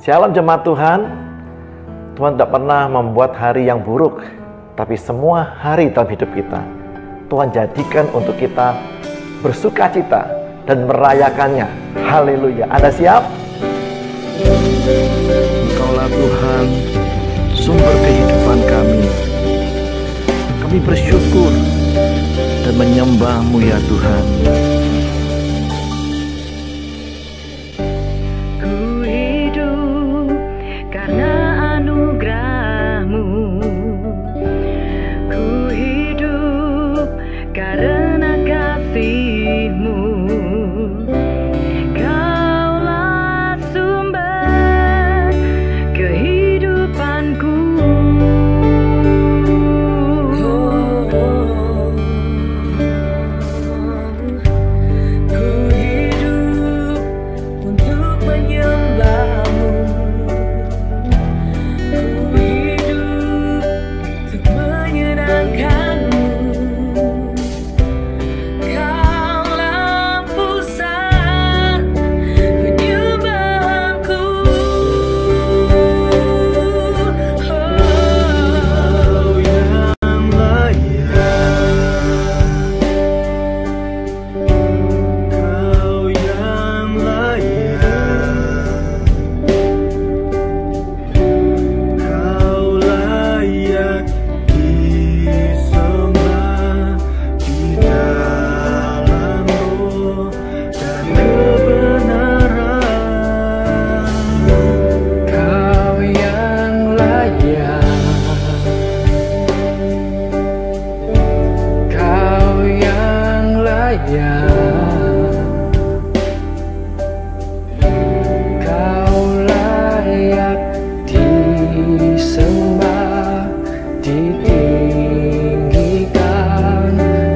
Shalom jemaat Tuhan. Tuhan tidak pernah membuat hari yang buruk, tapi semua hari dalam hidup kita Tuhan jadikan untuk kita bersukacita dan merayakannya. Haleluya. Anda siap? Engkaulah Tuhan, sumber kehidupan kami. Kami bersyukur dan menyembah-Mu ya Tuhan. Ku hidup karena anugerah-Mu. Ku hidup karena kasih-Mu. Kaulah sumber kehidupanku. Ku hidup untuk menyembah-Mu. Ku hidup untuk menyenangkan-Mu. Kaulah pusat penyembahanku. Kau yang layak, Kau yang layak, Kau layak disembah di dalam roh dan kebenaran. Kau yang layak, Kau yang layak, Kau layak disembah, ditinggikan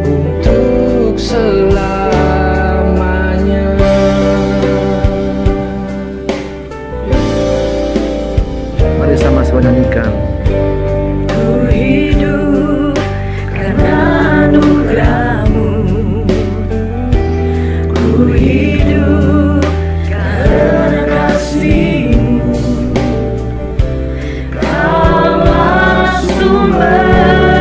untuk selamanya. Mari sama-sama nyanyikan. Ku hidup karena anugerah-Mu. Ku hidup karena kasih-Mu. Kaulah sumber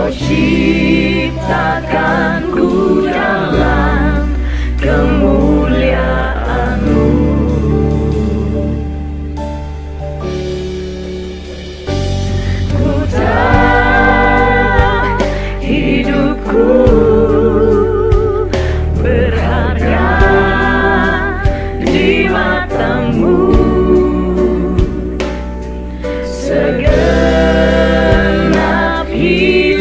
Kau ciptakanku dalam kemuliaan-Mu. Ku tahu hidupku berharga di mata-Mu. Segenap hidupku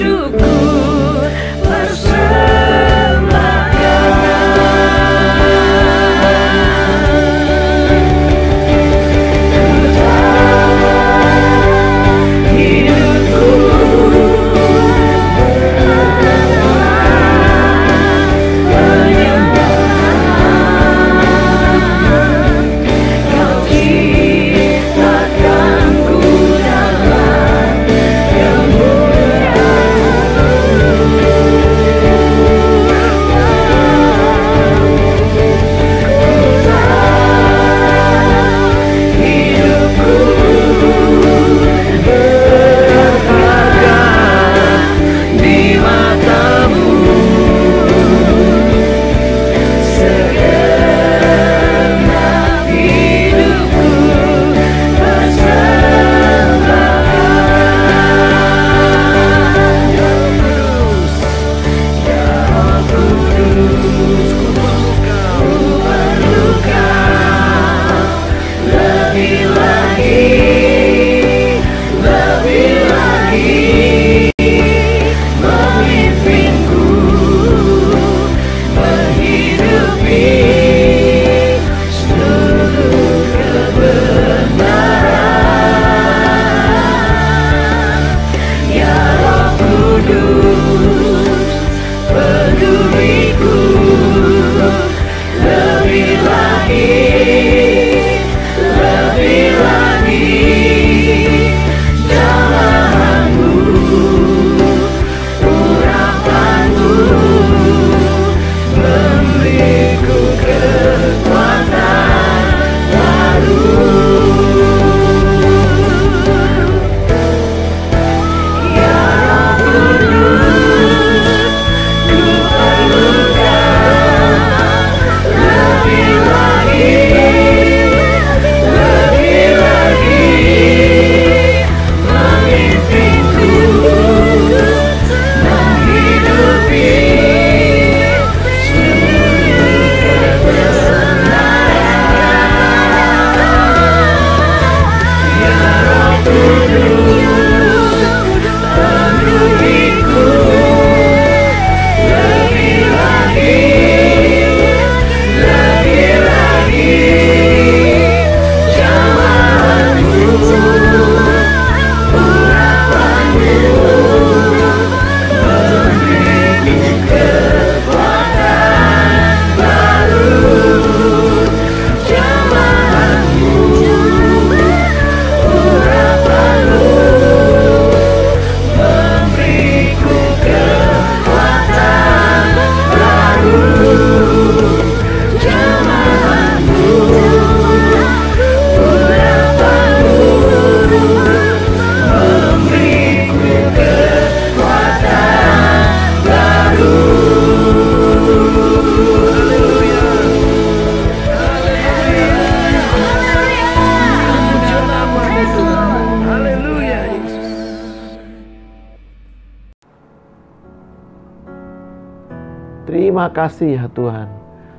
Terima kasih ya Tuhan.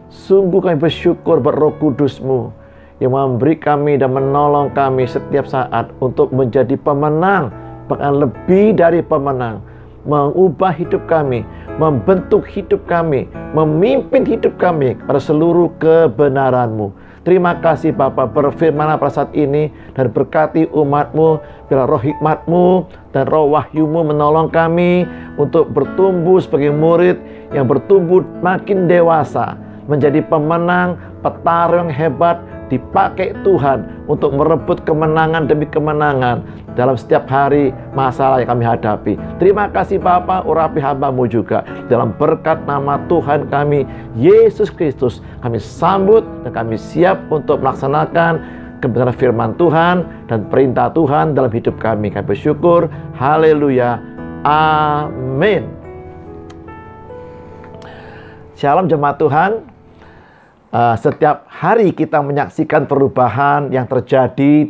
Sungguh kami bersyukur berRoh Kudus-Mu yang memberi kami dan menolong kami setiap saat untuk menjadi pemenang, bahkan lebih dari pemenang, mengubah hidup kami, membentuk hidup kami, memimpin hidup kami pada seluruh kebenaran-Mu. Terima kasih Bapa, berfirmanlah pada saat ini dan berkati umat-Mu, biar roh hikmat-Mu dan roh wahyu-Mu menolong kami untuk bertumbuh sebagai murid yang bertumbuh makin dewasa, menjadi pemenang, petarung yang hebat, dipakai Tuhan untuk merebut kemenangan demi kemenangan dalam setiap hari masalah yang kami hadapi. Terima kasih Bapa, urapi hamba-Mu juga. Dalam berkat nama Tuhan kami, Yesus Kristus, kami sambut dan kami siap untuk melaksanakan kebenaran firman Tuhan dan perintah Tuhan dalam hidup kami. Kami bersyukur. Haleluya. Amin. Shalom jemaat Tuhan. Setiap hari kita menyaksikan perubahan yang terjadi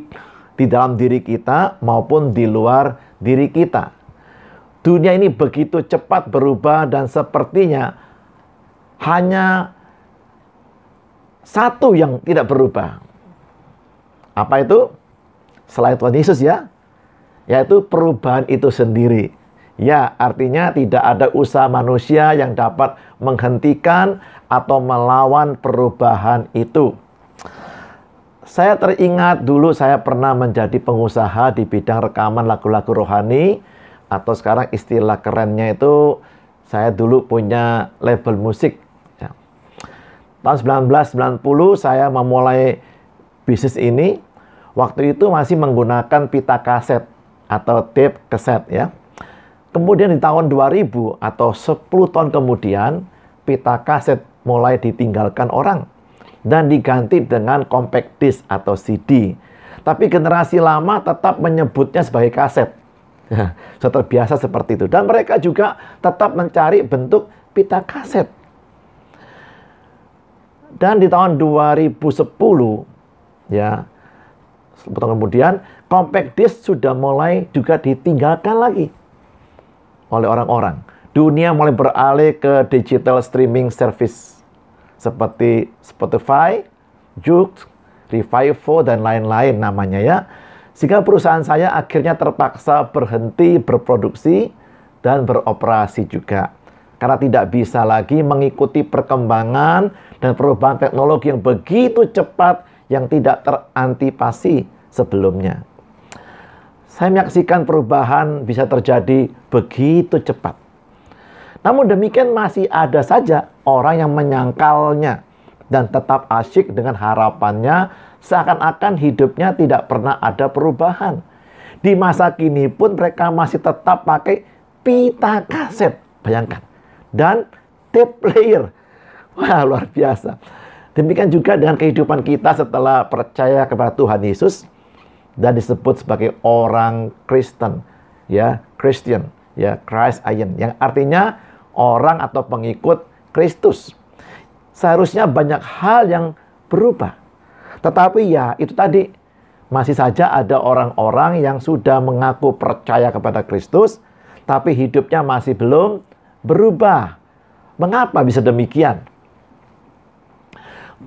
di dalam diri kita maupun di luar diri kita. Dunia ini begitu cepat berubah dan sepertinya hanya satu yang tidak berubah. Apa itu? Selain Tuhan Yesus ya, yaitu perubahan itu sendiri. Ya, artinya tidak ada usaha manusia yang dapat menghentikan atau melawan perubahan itu. Saya teringat dulu saya pernah menjadi pengusaha di bidang rekaman lagu-lagu rohani, atau sekarang istilah kerennya itu saya dulu punya label musik. Ya. Tahun 1990 saya memulai bisnis ini. Waktu itu masih menggunakan pita kaset atau tape kaset ya. Kemudian di tahun 2000 atau 10 tahun kemudian pita kaset mulai ditinggalkan orang dan diganti dengan compact disc atau CD. Tapi generasi lama tetap menyebutnya sebagai kaset. Sudah terbiasa seperti itu. Dan mereka juga tetap mencari bentuk pita kaset. Dan di tahun 2010 ya, 10 tahun kemudian compact disc sudah mulai juga ditinggalkan lagi oleh orang-orang. Dunia mulai beralih ke digital streaming service seperti Spotify, Joox, Revivo, dan lain-lain namanya ya. Sehingga perusahaan saya akhirnya terpaksa berhenti berproduksi dan beroperasi juga. Karena tidak bisa lagi mengikuti perkembangan dan perubahan teknologi yang begitu cepat yang tidak terantisipasi sebelumnya. Saya menyaksikan perubahan bisa terjadi begitu cepat. Namun demikian masih ada saja orang yang menyangkalnya dan tetap asyik dengan harapannya seakan-akan hidupnya tidak pernah ada perubahan. Di masa kini pun mereka masih tetap pakai pita kaset, bayangkan. Dan tape player. Wah, luar biasa. Demikian juga dengan kehidupan kita setelah percaya kepada Tuhan Yesus dan disebut sebagai orang Kristen, ya, Christian, ya, Christian, yang artinya orang atau pengikut Kristus. Seharusnya banyak hal yang berubah. Tetapi ya, itu tadi, masih saja ada orang-orang yang sudah mengaku percaya kepada Kristus, tapi hidupnya masih belum berubah. Mengapa bisa demikian?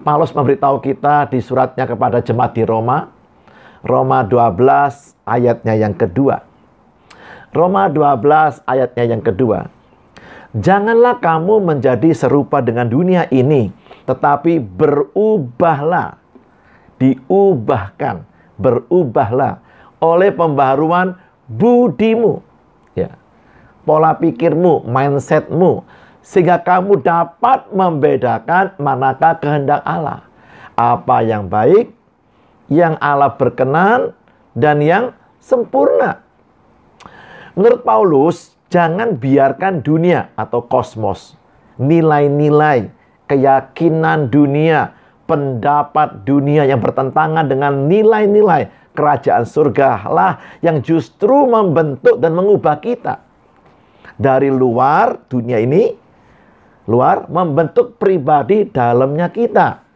Paulus memberitahu kita di suratnya kepada jemaat di Roma, Roma 12 ayatnya yang kedua. Roma 12 ayatnya yang kedua. Janganlah kamu menjadi serupa dengan dunia ini, tetapi berubahlah, diubahkan, berubahlah oleh pembaharuan budimu, ya, pola pikirmu, mindsetmu, sehingga kamu dapat membedakan manakah kehendak Allah, apa yang baik, yang Allah berkenan, dan yang sempurna. Menurut Paulus, jangan biarkan dunia atau kosmos, nilai-nilai, keyakinan dunia, pendapat dunia yang bertentangan dengan nilai-nilai kerajaan surga lah yang justru membentuk dan mengubah kita. Dari luar dunia ini, luar membentuk pribadi dalamnya kita.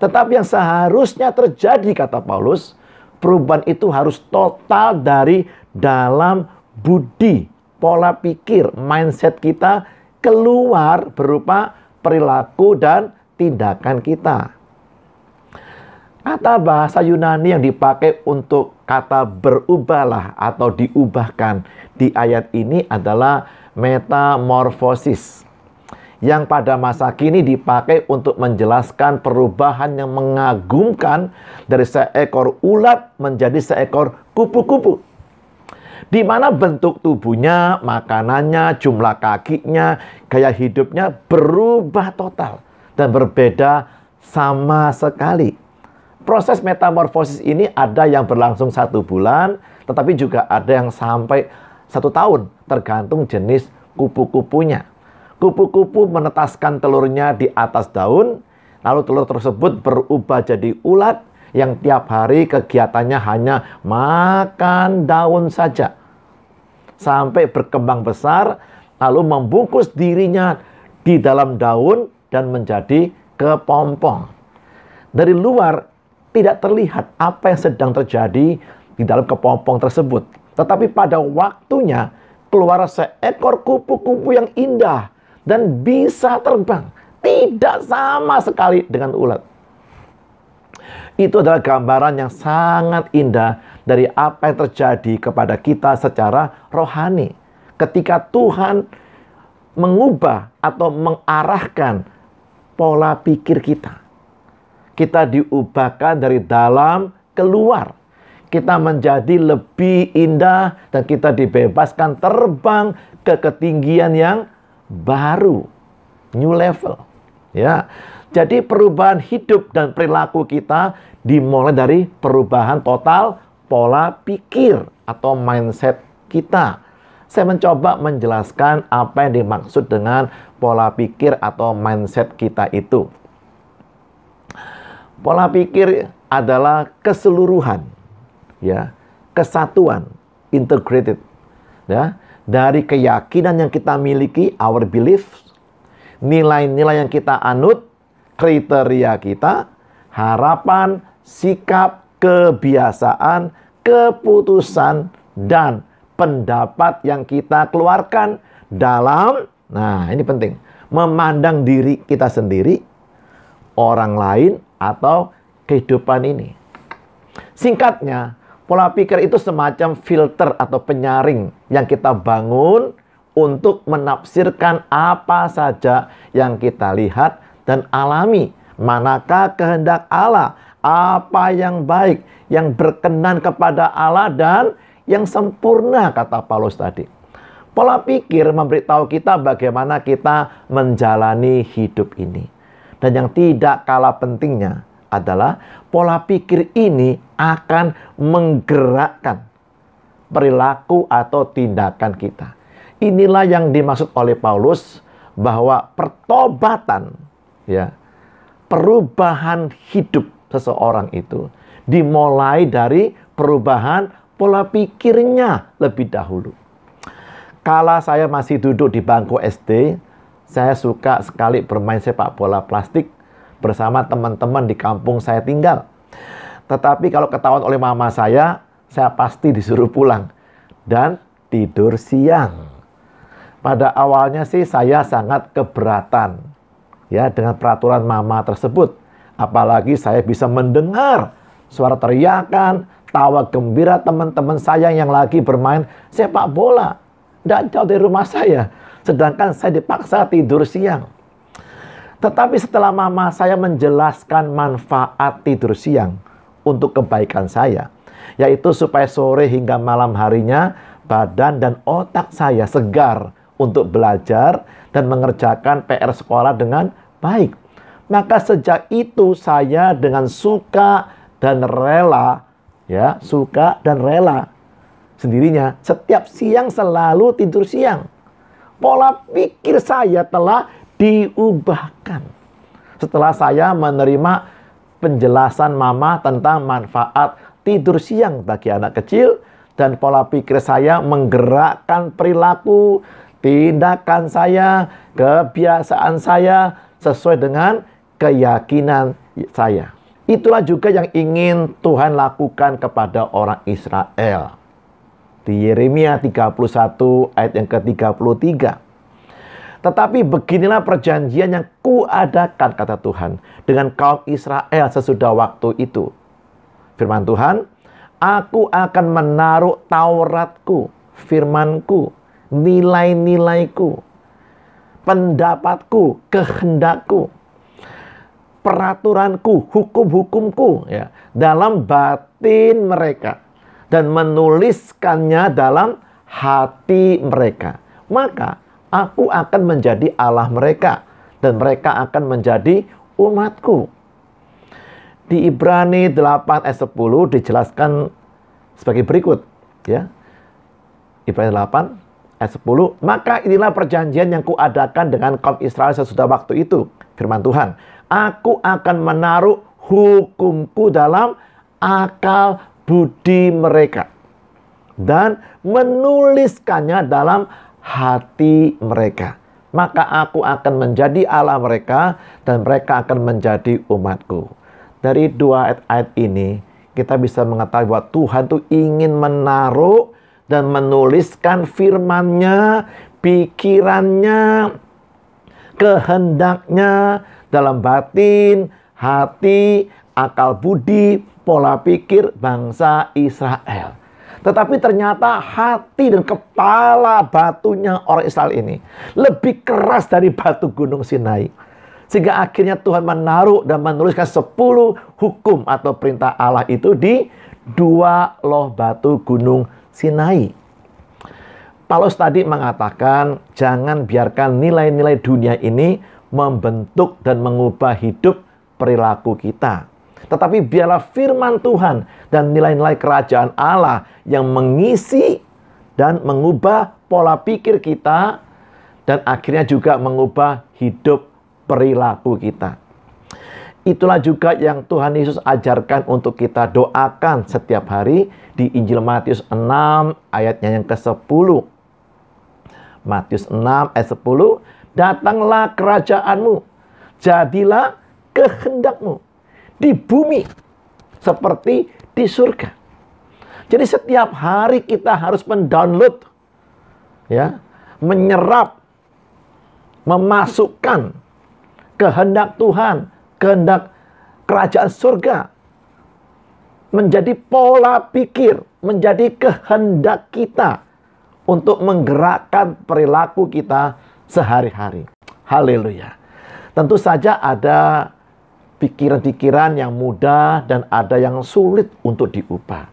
Tetapi yang seharusnya terjadi, kata Paulus, perubahan itu harus total dari dalam budi, pola pikir, mindset kita keluar berupa perilaku dan tindakan kita. Kata bahasa Yunani yang dipakai untuk kata berubahlah atau diubahkan di ayat ini adalah metamorfosis, yang pada masa kini dipakai untuk menjelaskan perubahan yang mengagumkan dari seekor ulat menjadi seekor kupu-kupu, di mana bentuk tubuhnya, makanannya, jumlah kakinya, gaya hidupnya berubah total dan berbeda sama sekali. Proses metamorfosis ini ada yang berlangsung 1 bulan, tetapi juga ada yang sampai 1 tahun, tergantung jenis kupu-kupunya. Kupu-kupu menetaskan telurnya di atas daun, lalu telur tersebut berubah jadi ulat yang tiap hari kegiatannya hanya makan daun saja. sampai berkembang besar, lalu membungkus dirinya di dalam daun dan menjadi kepompong. Dari luar tidak terlihat apa yang sedang terjadi di dalam kepompong tersebut. Tetapi pada waktunya keluar seekor kupu-kupu yang indah dan bisa terbang. Tidak sama sekali dengan ulat. Itu adalah gambaran yang sangat indah dari apa yang terjadi kepada kita secara rohani. Ketika Tuhan mengubah atau mengarahkan pola pikir kita. Kita diubahkan dari dalam keluar. Kita menjadi lebih indah dan kita dibebaskan terbang ke ketinggian yang baru. New level. Ya. Jadi perubahan hidup dan perilaku kita dimulai dari perubahan total pola pikir atau mindset kita. Saya mencoba menjelaskan apa yang dimaksud dengan pola pikir atau mindset kita itu. Pola pikir adalah keseluruhan, ya, kesatuan, integrated, ya, dari keyakinan yang kita miliki, our beliefs, nilai-nilai yang kita anut, kriteria kita, harapan, sikap, kebiasaan, keputusan, dan pendapat yang kita keluarkan dalam, nah ini penting, memandang diri kita sendiri, orang lain, atau kehidupan ini. Singkatnya, pola pikir itu semacam filter atau penyaring yang kita bangun untuk menafsirkan apa saja yang kita lihat dan alami. Manakah kehendak Allah, apa yang baik, yang berkenan kepada Allah dan yang sempurna, kata Paulus tadi. Pola pikir memberitahu kita bagaimana kita menjalani hidup ini. Dan yang tidak kalah pentingnya adalah pola pikir ini akan menggerakkan perilaku atau tindakan kita. Inilah yang dimaksud oleh Paulus bahwa pertobatan, ya, perubahan hidup seseorang itu dimulai dari perubahan pola pikirnya lebih dahulu. Kala saya masih duduk di bangku SD, saya suka sekali bermain sepak bola plastik bersama teman-teman di kampung saya tinggal. Tetapi kalau ketahuan oleh mama saya pasti disuruh pulang dan tidur siang. Pada awalnya sih saya sangat keberatan, ya, dengan peraturan mama tersebut. Apalagi saya bisa mendengar suara teriakan, tawa gembira teman-teman saya yang lagi bermain sepak bola. Tidak jauh dari rumah saya. Sedangkan saya dipaksa tidur siang. Tetapi setelah mama saya menjelaskan manfaat tidur siang untuk kebaikan saya, yaitu supaya sore hingga malam harinya badan dan otak saya segar untuk belajar dan mengerjakan PR sekolah dengan baik. Maka sejak itu saya dengan suka dan rela, ya, suka dan rela sendirinya setiap siang selalu tidur siang. Pola pikir saya telah diubahkan setelah saya menerima penjelasan mama tentang manfaat tidur siang bagi anak kecil, dan pola pikir saya menggerakkan perilaku, tindakan saya, kebiasaan saya sesuai dengan keyakinan saya. Itulah juga yang ingin Tuhan lakukan kepada orang Israel. Di Yeremia 31 ayat yang ke-33. Tetapi beginilah perjanjian yang kuadakan, kata Tuhan, dengan kaum Israel sesudah waktu itu. Firman Tuhan, aku akan menaruh Tauratku, firmanku, nilai-nilaiku, pendapatku, kehendakku, peraturanku, hukum-hukumku, ya, dalam batin mereka, dan menuliskannya dalam hati mereka. Maka aku akan menjadi Allah mereka, dan mereka akan menjadi umatku. Di Ibrani 8 ayat 10 dijelaskan sebagai berikut, ya. Ibrani 8 ayat 10, maka inilah perjanjian yang kuadakan dengan kaum Israel sesudah waktu itu. Firman Tuhan, aku akan menaruh hukumku dalam akal budi mereka, dan menuliskannya dalam hati mereka. Maka aku akan menjadi Allah mereka dan mereka akan menjadi umatku. Dari dua ayat ini kita bisa mengetahui bahwa Tuhan itu ingin menaruh dan menuliskan firman-Nya, pikirannya, kehendaknya dalam batin, hati, akal budi, pola pikir bangsa Israel. Tetapi ternyata hati dan kepala batunya orang Israel ini lebih keras dari batu gunung Sinai. Sehingga akhirnya Tuhan menaruh dan menuliskan 10 hukum atau perintah Allah itu di 2 loh batu gunung Sinai. Paulus tadi mengatakan jangan biarkan nilai-nilai dunia ini membentuk dan mengubah hidup perilaku kita. Tetapi biarlah firman Tuhan dan nilai-nilai kerajaan Allah yang mengisi dan mengubah pola pikir kita dan akhirnya juga mengubah hidup perilaku kita. Itulah juga yang Tuhan Yesus ajarkan untuk kita doakan setiap hari di Injil Matius 6 ayatnya yang ke-10. Matius 6 ayat 10, datanglah kerajaanmu, jadilah kehendakmu di bumi seperti di surga. Jadi setiap hari kita harus mendownload, ya, menyerap, memasukkan kehendak Tuhan, kehendak kerajaan surga menjadi pola pikir, menjadi kehendak kita untuk menggerakkan perilaku kita sehari-hari. Haleluya. Tentu saja ada pikiran-pikiran yang mudah dan ada yang sulit untuk diubah.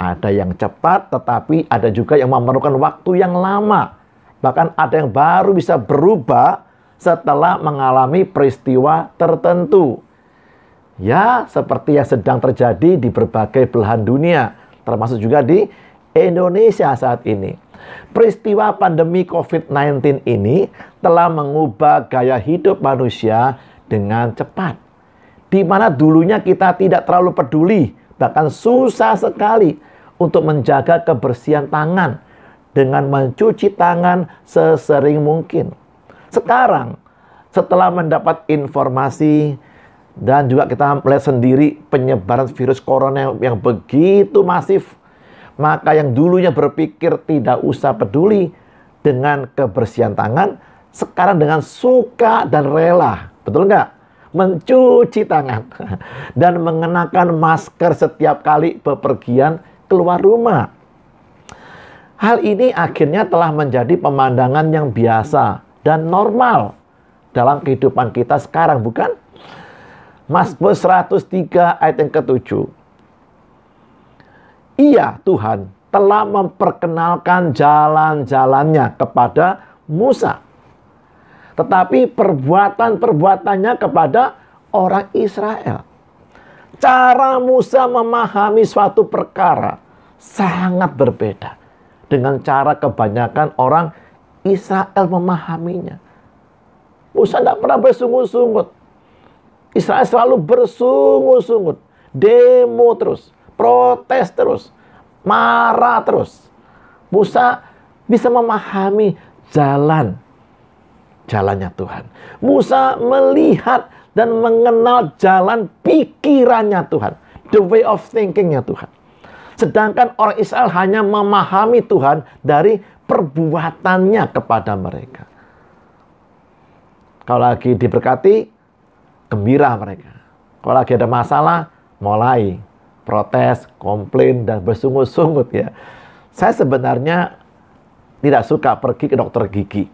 Ada yang cepat, tetapi ada juga yang memerlukan waktu yang lama. Bahkan ada yang baru bisa berubah setelah mengalami peristiwa tertentu. Ya, seperti yang sedang terjadi di berbagai belahan dunia, termasuk juga di Indonesia saat ini. Peristiwa pandemi COVID-19 ini telah mengubah gaya hidup manusia dengan cepat. Di mana dulunya kita tidak terlalu peduli, bahkan susah sekali untuk menjaga kebersihan tangan dengan mencuci tangan sesering mungkin. Sekarang, setelah mendapat informasi dan juga kita melihat sendiri penyebaran virus corona yang begitu masif, maka yang dulunya berpikir tidak usah peduli dengan kebersihan tangan, sekarang dengan suka dan rela, betul nggak? Mencuci tangan dan mengenakan masker setiap kali bepergian keluar rumah. Hal ini akhirnya telah menjadi pemandangan yang biasa dan normal dalam kehidupan kita sekarang, bukan? Mazmur 103 ayat yang ke-7. Ia, Tuhan, telah memperkenalkan jalan-jalannya kepada Musa. Tetapi perbuatan-perbuatannya kepada orang Israel. Cara Musa memahami suatu perkara sangat berbeda dengan cara kebanyakan orang Israel memahaminya. Musa tidak pernah bersungut-sungut. Israel selalu bersungut-sungut, demo terus, protes terus, marah terus. Musa bisa memahami jalannya Tuhan. Musa melihat dan mengenal jalan pikirannya Tuhan, the way of thinkingnya Tuhan. Sedangkan orang Israel hanya memahami Tuhan dari perbuatannya kepada mereka. Kalau lagi diberkati, gembira mereka. Kalau lagi ada masalah, mulai protes, komplain, dan bersungut-sungut ya. Saya sebenarnya tidak suka pergi ke dokter gigi.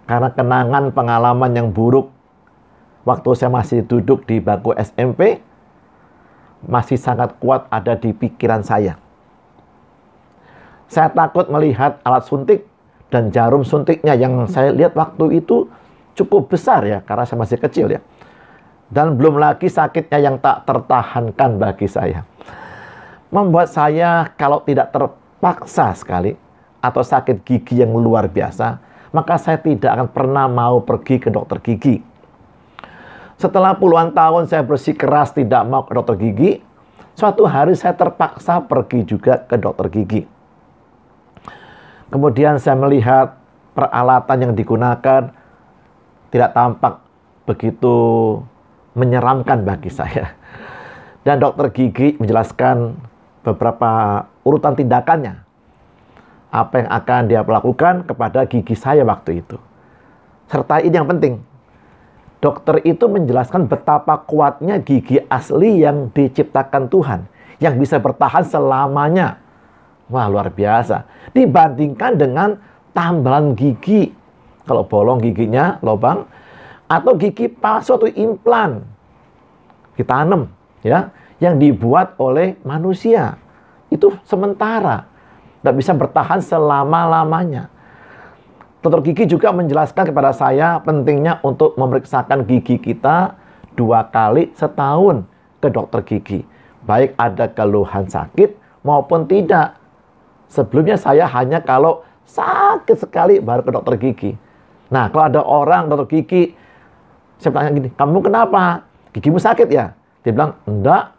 Karena kenangan pengalaman yang buruk waktu saya masih duduk di bangku SMP, masih sangat kuat ada di pikiran saya. Saya takut melihat alat suntik dan jarum suntiknya yang saya lihat waktu itu cukup besar ya, karena saya masih kecil ya. Dan belum lagi sakitnya yang tak tertahankan bagi saya. Membuat saya kalau tidak terpaksa sekali atau sakit gigi yang luar biasa, maka saya tidak akan pernah mau pergi ke dokter gigi. Setelah puluhan tahun saya bersikeras tidak mau ke dokter gigi, suatu hari saya terpaksa pergi juga ke dokter gigi. Kemudian saya melihat peralatan yang digunakan tidak tampak begitu menyeramkan bagi saya. Dan dokter gigi menjelaskan beberapa urutan tindakannya. Apa yang akan dia lakukan kepada gigi saya waktu itu. Serta ini yang penting. Dokter itu menjelaskan betapa kuatnya gigi asli yang diciptakan Tuhan. Yang bisa bertahan selamanya. Wah, luar biasa. Dibandingkan dengan tambalan gigi. Kalau bolong giginya, lubang. Atau gigi palsu atau implan. Ditanam. Ya, yang dibuat oleh manusia. Itu sementara. Tidak bisa bertahan selama-lamanya. Dokter gigi juga menjelaskan kepada saya pentingnya untuk memeriksakan gigi kita 2 kali setahun ke dokter gigi. Baik ada keluhan sakit maupun tidak. Sebelumnya saya hanya kalau sakit sekali baru ke dokter gigi. Nah, kalau ada orang dokter gigi, saya tanya gini, kamu kenapa? Gigimu sakit ya? Dia bilang, enggak,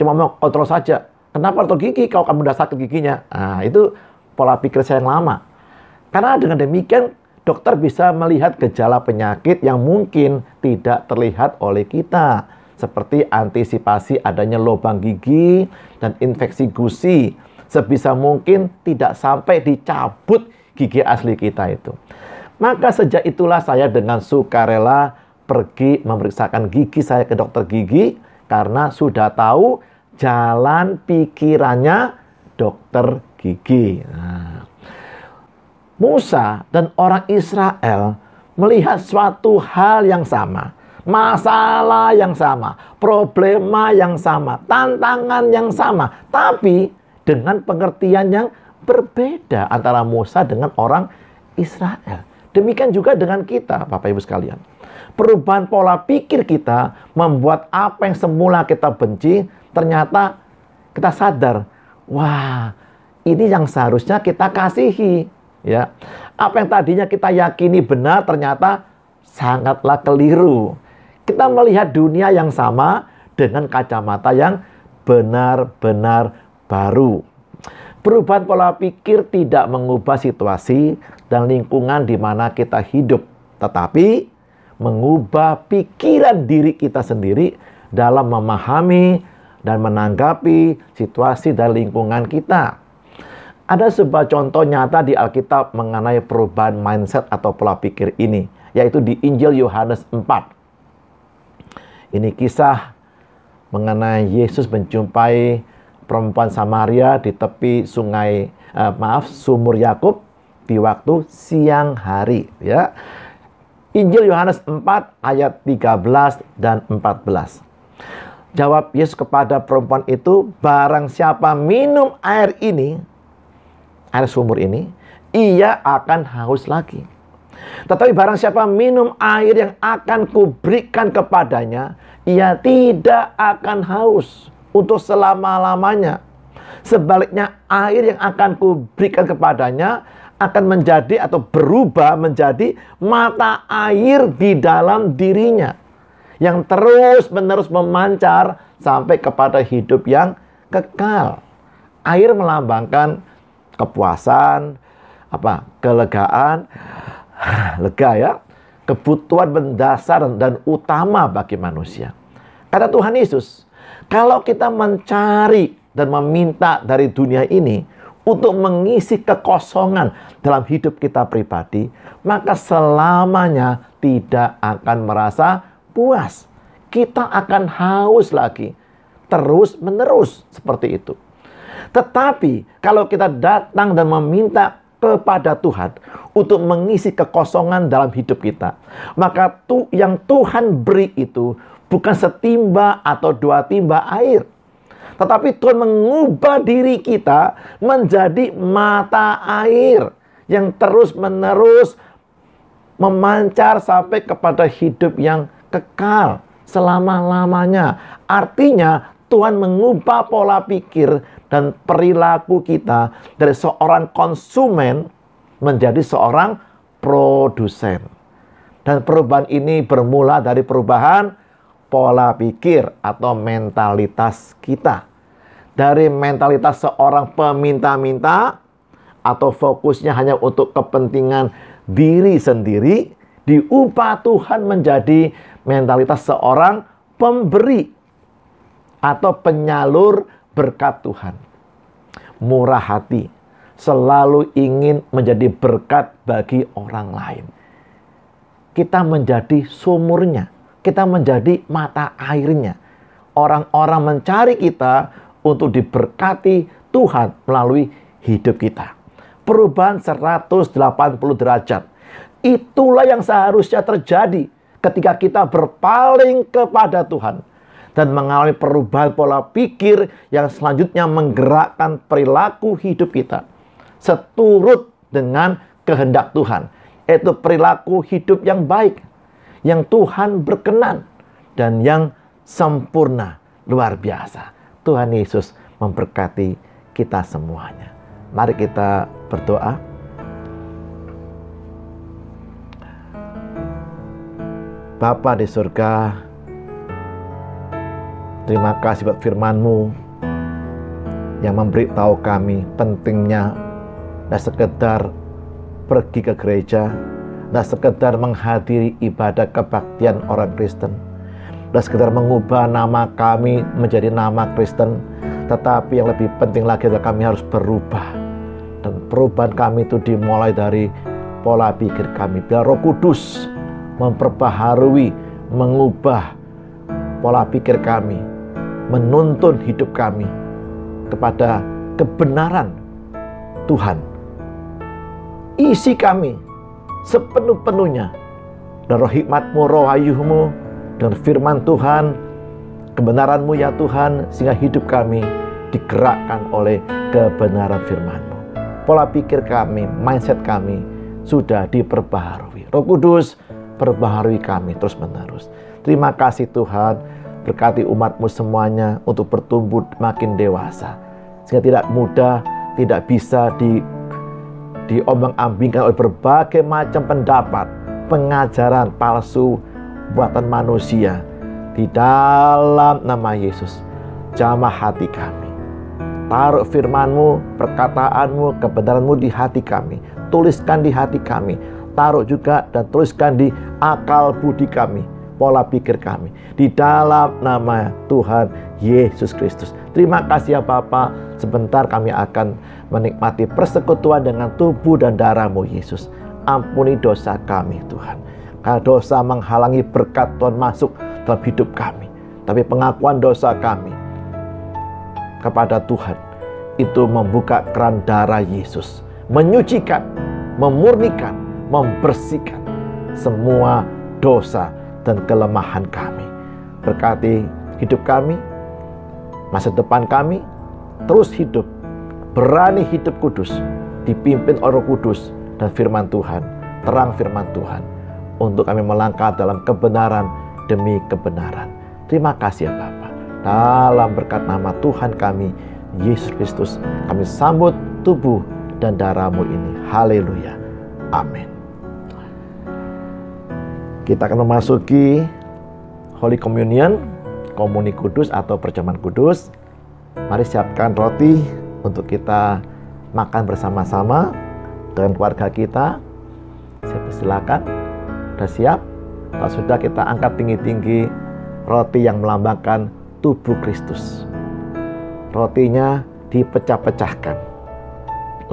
cuma mau kontrol saja. Kenapa dokter gigi kalau kamu udah sakit giginya? Nah, itu pola pikir saya yang lama. Karena dengan demikian, dokter bisa melihat gejala penyakit yang mungkin tidak terlihat oleh kita. Seperti antisipasi adanya lubang gigi dan infeksi gusi. Sebisa mungkin tidak sampai dicabut gigi asli kita itu. Maka sejak itulah saya dengan sukarela pergi memeriksakan gigi saya ke dokter gigi. Karena sudah tahu jalan pikirannya dokter gigi. Nah, Musa dan orang Israel melihat suatu hal yang sama. Masalah yang sama. Problema yang sama. Tantangan yang sama. Tapi dengan pengertian yang berbeda antara Musa dengan orang Israel. Demikian juga dengan kita, Bapak Ibu sekalian. Perubahan pola pikir kita membuat apa yang semula kita benci, ternyata kita sadar, wah, ini yang seharusnya kita kasihi. Ya, apa yang tadinya kita yakini benar, ternyata sangatlah keliru. Kita melihat dunia yang sama dengan kacamata yang benar-benar baru. Perubahan pola pikir tidak mengubah situasi dan lingkungan di mana kita hidup, tetapi mengubah pikiran diri kita sendiri dalam memahami dan menanggapi situasi dan lingkungan kita. Ada sebuah contoh nyata di Alkitab mengenai perubahan mindset atau pola pikir ini, yaitu di Injil Yohanes 4. Ini kisah mengenai Yesus menjumpai perempuan Samaria di tepi sumur Yakub di waktu siang hari, ya. Injil Yohanes 4 ayat 13 dan 14. Jawab Yesus kepada perempuan itu, barang siapa minum air ini, air sumur ini, ia akan haus lagi. Tetapi barang siapa minum air yang akan kuberikan kepadanya, ia tidak akan haus untuk selama-lamanya. Sebaliknya air yang akan kuberikan kepadanya akan menjadi atau berubah menjadi mata air di dalam dirinya yang terus-menerus memancar sampai kepada hidup yang kekal. Air melambangkan kepuasan, kelegaan, lega ya, kebutuhan mendasar dan utama bagi manusia. Kata Tuhan Yesus, kalau kita mencari dan meminta dari dunia ini untuk mengisi kekosongan dalam hidup kita pribadi, maka selamanya tidak akan merasa puas. Kita akan haus lagi, terus-menerus seperti itu. Tetapi kalau kita datang dan meminta kepada Tuhan untuk mengisi kekosongan dalam hidup kita, maka yang Tuhan beri itu bukan setimba atau 2 timba air, tetapi Tuhan mengubah diri kita menjadi mata air yang terus-menerus memancar sampai kepada hidup yang kekal selama-lamanya. Artinya Tuhan mengubah pola pikir dan perilaku kita dari seorang konsumen menjadi seorang produsen. Dan perubahan ini bermula dari perubahan pola pikir atau mentalitas kita. Dari mentalitas seorang peminta-minta atau fokusnya hanya untuk kepentingan diri sendiri, diubah Tuhan menjadi mentalitas seorang pemberi atau penyalur berkat Tuhan. Murah hati, selalu ingin menjadi berkat bagi orang lain. Kita menjadi sumurnya, kita menjadi mata airnya. Orang-orang mencari kita untuk diberkati Tuhan melalui hidup kita. Perubahan 180 derajat. Itulah yang seharusnya terjadi ketika kita berpaling kepada Tuhan dan mengalami perubahan pola pikir yang selanjutnya menggerakkan perilaku hidup kita seturut dengan kehendak Tuhan, yaitu perilaku hidup yang baik, yang Tuhan berkenan, dan yang sempurna, luar biasa. Tuhan Yesus memberkati kita semuanya. Mari kita berdoa. Bapa di surga, terima kasih buat firman-Mu yang memberitahu kami pentingnya tidak sekedar pergi ke gereja, tidak sekedar menghadiri ibadah kebaktian orang Kristen, tidak sekedar mengubah nama kami menjadi nama Kristen, tetapi yang lebih penting lagi adalah kami harus berubah. Dan perubahan kami itu dimulai dari pola pikir kami. Biar Roh Kudus memperbaharui, mengubah pola pikir kami, menuntun hidup kami kepada kebenaran Tuhan. Isi kami sepenuh-penuhnya dan roh hikmat-Mu, roh ayuh-Mu, dan firman Tuhan, kebenaran-Mu ya Tuhan, sehingga hidup kami digerakkan oleh kebenaran firman-Mu. Pola pikir kami, mindset kami sudah diperbaharui. Roh Kudus perbaharui kami terus menerus. Terima kasih Tuhan, berkati umat-Mu semuanya untuk bertumbuh makin dewasa, sehingga tidak mudah, tidak bisa diombang-ambingkan oleh berbagai macam pendapat, pengajaran palsu buatan manusia. Di dalam nama Yesus, jamah hati kami. Taruh firman-Mu, perkataan-Mu, kebenaran-Mu di hati kami. Tuliskan di hati kami. Taruh juga dan tuliskan di akal budi kami, pola pikir kami. Di dalam nama Tuhan Yesus Kristus. Terima kasih ya Bapa. Sebentar kami akan menikmati persekutuan dengan tubuh dan darah-Mu Yesus. Ampuni dosa kami Tuhan. Karena dosa menghalangi berkat Tuhan masuk dalam hidup kami. Tapi pengakuan dosa kami kepada Tuhan itu membuka keran darah Yesus, menyucikan, memurnikan, membersihkan semua dosa dan kelemahan kami. Berkati hidup kami, masa depan kami, terus hidup, berani hidup kudus, dipimpin oleh Roh Kudus dan firman Tuhan, terang firman Tuhan, untuk kami melangkah dalam kebenaran demi kebenaran. Terima kasih ya Bapa. Dalam berkat nama Tuhan kami, Yesus Kristus, kami sambut tubuh dan darah-Mu ini. Haleluya. Amin. Kita akan memasuki Holy Communion, komuni kudus atau perjamuan kudus. Mari siapkan roti untuk kita makan bersama-sama dengan keluarga kita. Saya persilakan. Sudah siap? Kalau sudah, kita angkat tinggi-tinggi roti yang melambangkan tubuh Kristus. Rotinya dipecah-pecahkan.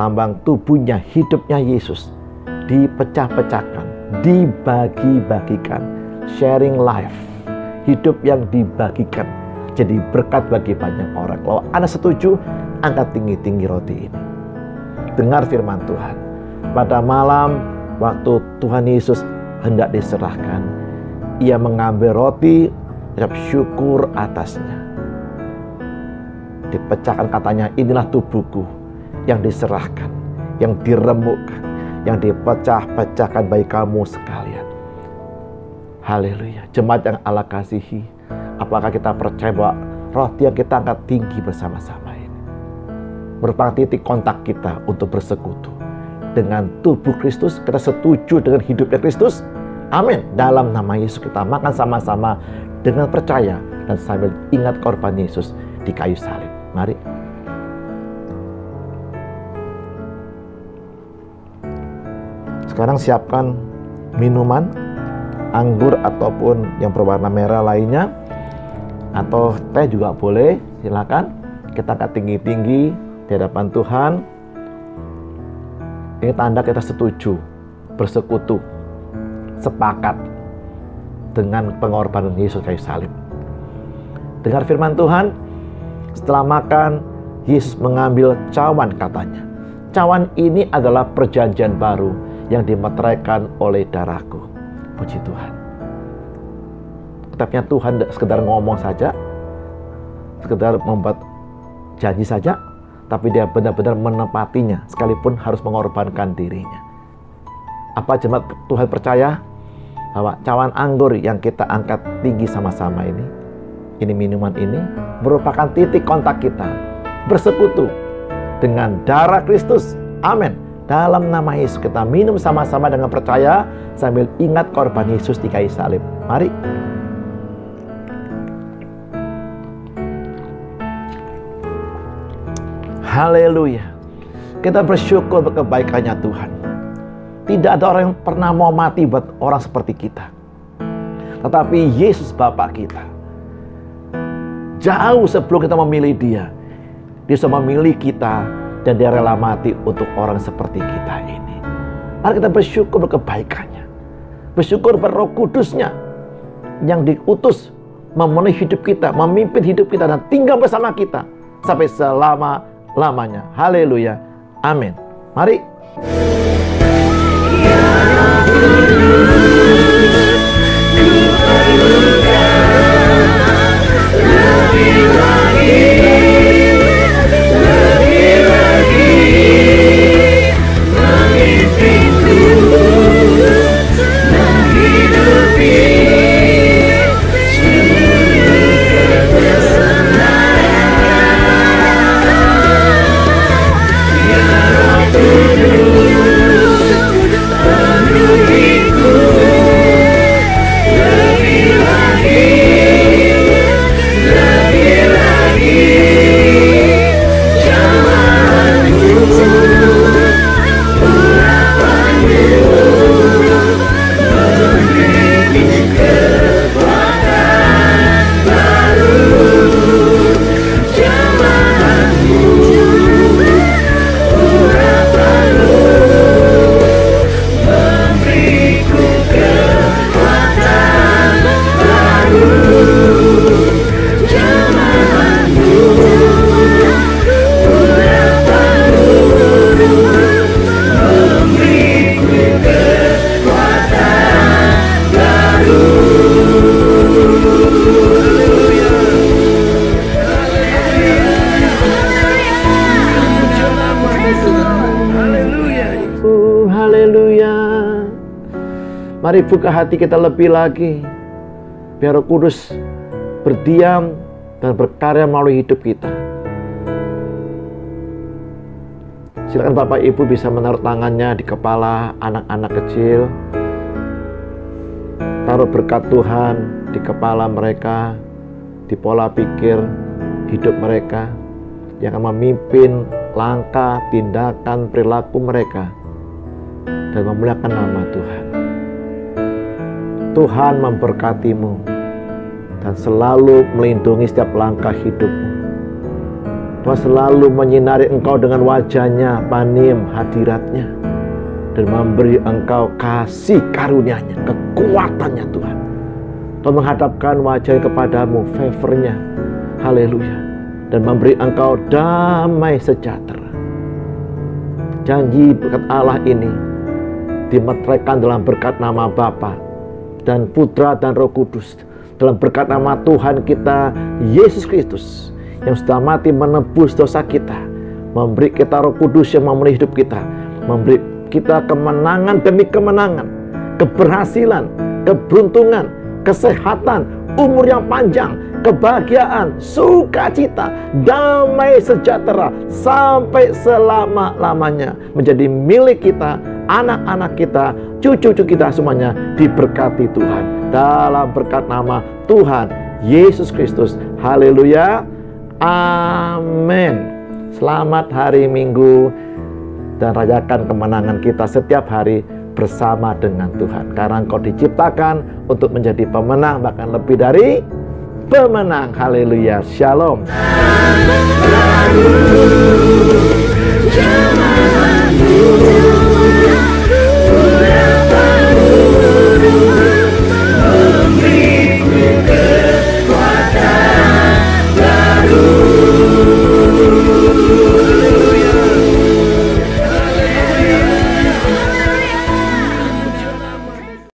Lambang tubuhnya, hidupnya Yesus dipecah-pecahkan, dibagi-bagikan. Sharing life, hidup yang dibagikan, jadi berkat bagi banyak orang. Kalau Anda setuju, angkat tinggi-tinggi roti ini. Dengar firman Tuhan. Pada malam waktu Tuhan Yesus hendak diserahkan, Ia mengambil roti, ucap syukur atasnya. Dipecahkan, katanya, inilah tubuhku yang diserahkan, yang diremukkan, yang dipecah-pecahkan bagi kamu sekalian. Haleluya. Jemaat yang Allah kasihi, apakah kita percaya bahwa roti yang kita angkat tinggi bersama-sama ini merupakan titik kontak kita untuk bersekutu dengan tubuh Kristus? Kita setuju dengan hidupnya Kristus? Amin. Dalam nama Yesus kita makan sama-sama dengan percaya dan sambil ingat korban Yesus di kayu salib. Mari. Sekarang siapkan minuman, anggur ataupun yang berwarna merah lainnya, atau teh juga boleh, silakan. Kita angkat tinggi-tinggi di hadapan Tuhan. Ini tanda kita setuju, bersekutu, sepakat dengan pengorbanan Yesus kayu salib. Dengar firman Tuhan, setelah makan, Yesus mengambil cawan katanya. Cawan ini adalah perjanjian baru yang dimeteraikan oleh darahku. Puji Tuhan. Tetapnya Tuhan tidak sekedar ngomong saja, sekedar membuat janji saja, tapi dia benar-benar menepatinya, sekalipun harus mengorbankan dirinya. Apa jemaat Tuhan percaya bahwa cawan anggur yang kita angkat tinggi sama-sama ini minuman ini, merupakan titik kontak kita, bersekutu dengan darah Kristus. Amin. Dalam nama Yesus kita minum sama-sama dengan percaya, sambil ingat korban Yesus di kayu salib. Mari. Haleluya. Kita bersyukur kebaikannya Tuhan. Tidak ada orang yang pernah mau mati buat orang seperti kita. Tetapi Yesus Bapa kita, jauh sebelum kita memilih Dia sudah memilih kita, dan Dia rela mati untuk orang seperti kita ini. Mari kita bersyukur kebaikannya, bersyukur Roh Kudus-Nya yang diutus memenuhi hidup kita, memimpin hidup kita, dan tinggal bersama kita sampai selama-lamanya. Haleluya. Amin. Mari. Mari buka hati kita lebih lagi, biar Roh Kudus berdiam dan berkarya melalui hidup kita. Silakan Bapak Ibu bisa menaruh tangannya di kepala anak-anak kecil. Taruh berkat Tuhan di kepala mereka, di pola pikir hidup mereka, yang akan memimpin langkah, tindakan, perilaku mereka, dan memuliakan nama Tuhan. Tuhan memberkatimu dan selalu melindungi setiap langkah hidupmu. Tuhan selalu menyinari engkau dengan wajahnya, panim hadiratnya, dan memberi engkau kasih karunia-Nya, kekuatannya Tuhan. Tuhan menghadapkan wajahnya kepadamu, favornya, haleluya, dan memberi engkau damai sejahtera. Janji berkat Allah ini dimeteraikan dalam berkat nama Bapa dan Putra dan Roh Kudus, dalam berkat nama Tuhan kita Yesus Kristus yang sudah mati menebus dosa kita, memberi kita Roh Kudus yang memenuhi hidup kita, memberi kita kemenangan demi kemenangan, keberhasilan, keberuntungan, kesehatan, umur yang panjang, kebahagiaan, sukacita, damai sejahtera sampai selama-lamanya menjadi milik kita, anak-anak kita, cucu-cucu kita semuanya diberkati Tuhan dalam berkat nama Tuhan Yesus Kristus. Haleluya. Amin. Selamat hari Minggu dan rayakan kemenangan kita setiap hari bersama dengan Tuhan. Karena engkau diciptakan untuk menjadi pemenang, bahkan lebih dari pemenang. Haleluya. Shalom. Jemaatku